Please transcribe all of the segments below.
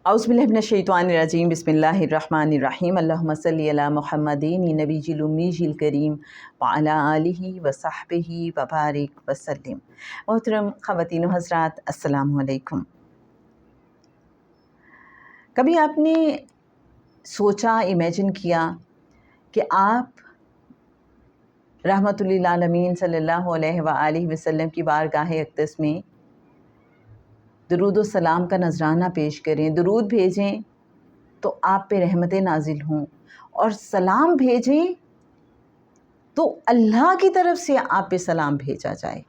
اعوذ باللہ من الشیطان الرجیم، بسم اللہ الرحمن الرحیم، اللہم صلی علی محمدین نبی الامی الکریم وعلی آلہ وصحبہ وبارک وسلم۔ محترم خواتین و حضرات، السلام علیکم۔ کبھی آپ نے سوچا، امیجن کیا کہ آپ رحمت للعالمین صلی اللہ علیہ وآلہ وسلم کی بارگاہ اقدس میں درود و سلام کا نذرانہ پیش کریں، درود بھیجیں تو آپ پہ رحمتیں نازل ہوں، اور سلام بھیجیں تو اللہ کی طرف سے آپ پہ سلام بھیجا جائے؟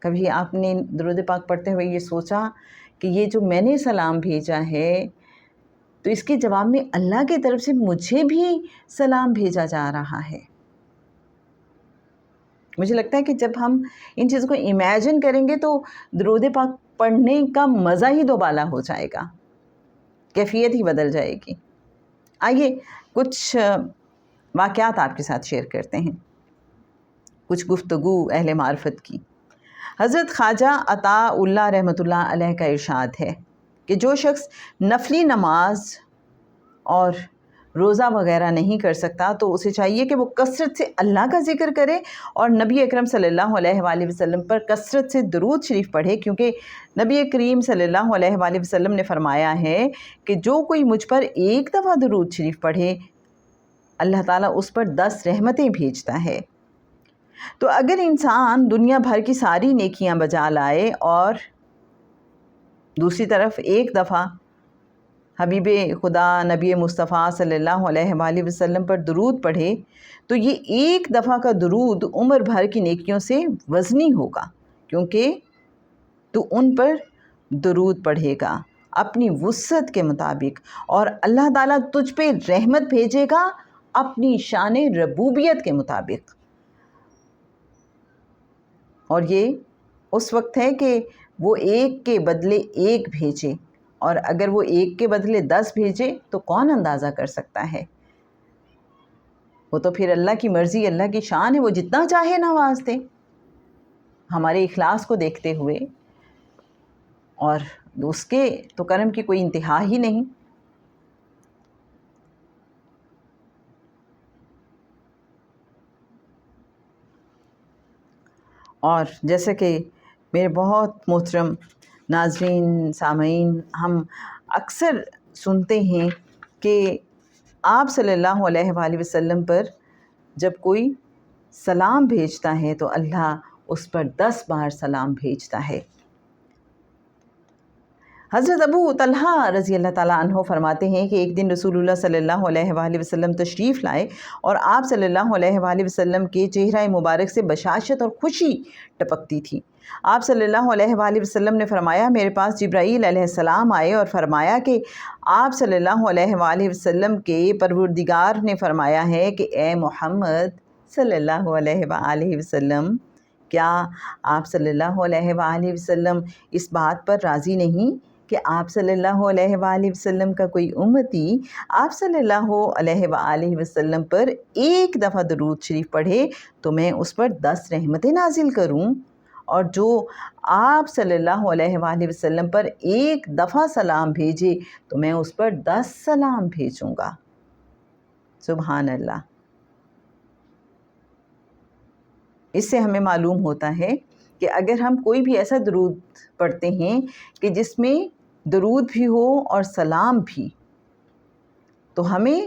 کبھی آپ نے درود پاک پڑھتے ہوئے یہ سوچا کہ یہ جو میں نے سلام بھیجا ہے تو اس کے جواب میں اللہ کی طرف سے مجھے بھی سلام بھیجا جا رہا ہے؟ مجھے لگتا ہے کہ جب ہم ان چیزوں کو امیجن کریں گے تو درود پاک پڑھنے کا مزہ ہی دوبالا ہو جائے گا، کیفیت ہی بدل جائے گی۔ آئیے کچھ واقعات آپ کے ساتھ شیئر کرتے ہیں، کچھ گفتگو اہل معرفت کی۔ حضرت خواجہ عطا اللہ رحمۃ اللہ علیہ کا ارشاد ہے کہ جو شخص نفلی نماز اور روزہ وغیرہ نہیں کر سکتا تو اسے چاہیے کہ وہ کثرت سے اللہ کا ذکر کرے اور نبی اکرم صلی اللہ علیہ وآلہ وسلم پر کثرت سے درود شریف پڑھے، کیونکہ نبی کریم صلی اللہ علیہ وآلہ وسلم نے فرمایا ہے کہ جو کوئی مجھ پر ایک دفعہ درود شریف پڑھے اللہ تعالیٰ اس پر 10 رحمتیں بھیجتا ہے۔ تو اگر انسان دنیا بھر کی ساری نیکیاں بجا لائے اور دوسری طرف ایک دفعہ حبیب خدا نبی مصطفیٰ صلی اللہ علیہ وآلہ وسلم پر درود پڑھے تو یہ ایک دفعہ کا درود عمر بھر کی نیکیوں سے وزنی ہوگا، کیونکہ تو ان پر درود پڑھے گا اپنی وسعت کے مطابق، اور اللہ تعالیٰ تجھ پہ رحمت بھیجے گا اپنی شان ربوبیت کے مطابق۔ اور یہ اس وقت ہے کہ وہ ایک کے بدلے ایک بھیجے، اور اگر وہ ایک کے بدلے 10 بھیجے تو کون اندازہ کر سکتا ہے؟ وہ تو پھر اللہ کی مرضی، اللہ کی شان ہے، وہ جتنا چاہے نواز دے ہمارے اخلاص کو دیکھتے ہوئے، اور اس کے تو کرم کی کوئی انتہا ہی نہیں۔ اور جیسا کہ میرے بہت محترم ناظرین، سامعین، ہم اکثر سنتے ہیں کہ آپ صلی اللہ علیہ وآلہ وسلم پر جب کوئی سلام بھیجتا ہے تو اللہ اس پر 10 بار سلام بھیجتا ہے۔ حضرت ابو طلحہ رضی اللہ تعالیٰ عنہ فرماتے ہیں کہ ایک دن رسول اللہ صلی اللہ علیہ وآلہ وسلم تشریف لائے اور آپ صلی اللہ علیہ وآلہ وسلم کے چہرہ مبارک سے بشاشت اور خوشی ٹپکتی تھی۔ آپ صلی اللہ علیہ وآلہ وسلم نے فرمایا، میرے پاس جبرائیل علیہ السلام آئے اور فرمایا کہ آپ صلی اللہ علیہ وآلہ وسلم کے پروردگار نے فرمایا ہے کہ اے محمد صلی اللہ علیہ وآلہ وسلم، کیا آپ صلی اللہ علیہ وآلہ وسلم اس بات پر راضی نہیں کہ آپ صلی اللہ علیہ وآلہ وسلم کا کوئی امتی آپ صلی اللہ علیہ وآلہ وسلم پر ایک دفعہ درود شریف پڑھے تو میں اس پر 10 رحمتیں نازل کروں، اور جو آپ صلی اللہ علیہ وآلہ وسلم پر ایک دفعہ سلام بھیجے تو میں اس پر 10 سلام بھیجوں گا۔ سبحان اللہ۔ اس سے ہمیں معلوم ہوتا ہے کہ اگر ہم کوئی بھی ایسا درود پڑھتے ہیں کہ جس میں درود بھی ہو اور سلام بھی، تو ہمیں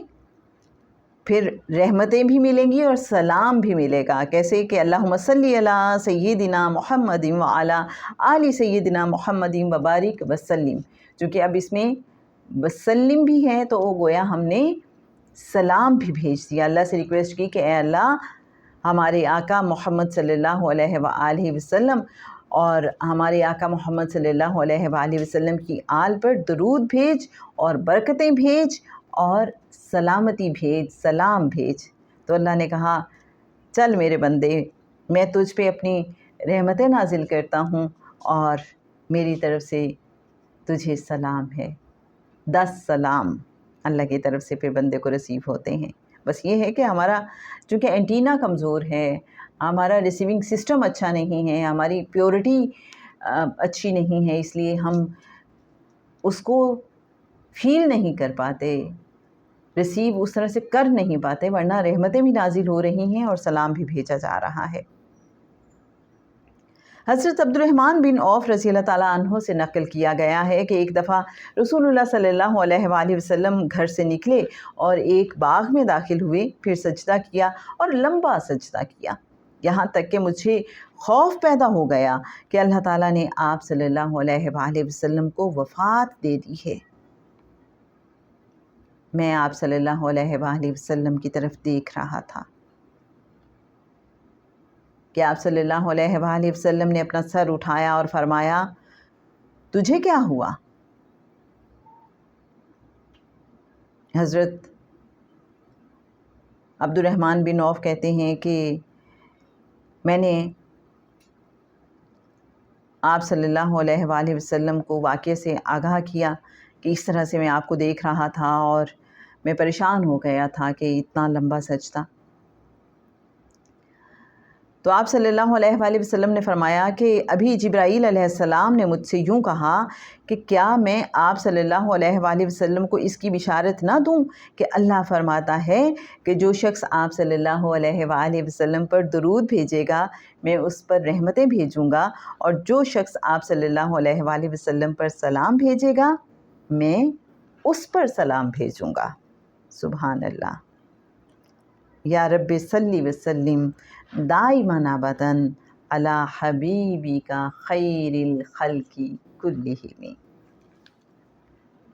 پھر رحمتیں بھی ملیں گی اور سلام بھی ملے گا۔ کیسے کہ اللہم صلی علی سیدنا محمد وعلی آل سیدنا محمد وبارک وسلم، چونکہ اب اس میں وسلم بھی ہے تو گویا ہم نے سلام بھی بھیج دیا، اللہ سے ریکویسٹ کی کہ اے اللہ ہمارے آقا محمد صلی اللہ علیہ وآلہ وسلم اور ہمارے آقا محمد صلی اللہ علیہ وآلہ وسلم کی آل پر درود بھیج اور برکتیں بھیج اور سلامتی بھیج، سلام بھیج۔ تو اللہ نے کہا، چل میرے بندے، میں تجھ پہ اپنی رحمتیں نازل کرتا ہوں اور میری طرف سے تجھے سلام ہے۔ 10 سلام اللہ کی طرف سے پھر بندے کو رسیو ہوتے ہیں۔ بس یہ ہے کہ ہمارا چونکہ اینٹینا کمزور ہے، ہمارا ریسیونگ سسٹم اچھا نہیں ہے، ہماری پیورٹی اچھی نہیں ہے، اس لیے ہم اس کو فیل نہیں کر پاتے، ریسیو اس طرح سے کر نہیں پاتے، ورنہ رحمتیں بھی نازل ہو رہی ہیں اور سلام بھی بھیجا جا رہا ہے۔ حضرت عبد الرحمن بن عوف رضی اللہ تعالیٰ عنہ سے نقل کیا گیا ہے کہ ایک دفعہ رسول اللہ صلی اللہ علیہ وآلہ وسلم گھر سے نکلے اور ایک باغ میں داخل ہوئے، پھر سجدہ کیا اور لمبا سجدہ کیا، یہاں تک کہ مجھے خوف پیدا ہو گیا کہ اللہ تعالیٰ نے آپ صلی اللہ علیہ وآلہ وسلم کو وفات دے دی ہے۔ میں آپ صلی اللہ علیہ وآلہ وسلم کی طرف دیکھ رہا تھا کہ آپ صلی اللہ علیہ وآلہ وسلم نے اپنا سر اٹھایا اور فرمایا، تجھے کیا ہوا؟ حضرت عبد الرحمن بن عوف کہتے ہیں کہ میں نے آپ صلی اللہ علیہ وآلہ وسلم کو واقعے سے آگاہ کیا کہ اس طرح سے میں آپ کو دیکھ رہا تھا اور میں پریشان ہو گیا تھا کہ اتنا لمبا سجدہ۔ تو آپ صلی اللہ علیہ وآلہ وسلم نے فرمایا کہ ابھی جبرائیل علیہ السلام نے مجھ سے یوں کہا کہ کیا میں آپ صلی اللہ علیہ وآلہ وسلم کو اس کی بشارت نہ دوں کہ اللہ فرماتا ہے کہ جو شخص آپ صلی اللہ علیہ وآلہ وسلم پر درود بھیجے گا میں اس پر رحمتیں بھیجوں گا، اور جو شخص آپ صلی اللہ علیہ وآلہ وسلم پر سلام بھیجے گا میں اس پر سلام بھیجوں گا۔ سبحان اللہ۔ یا رب صلی وسلم دائماً ابداً علی حبیبک خیر الخلق کلہم۔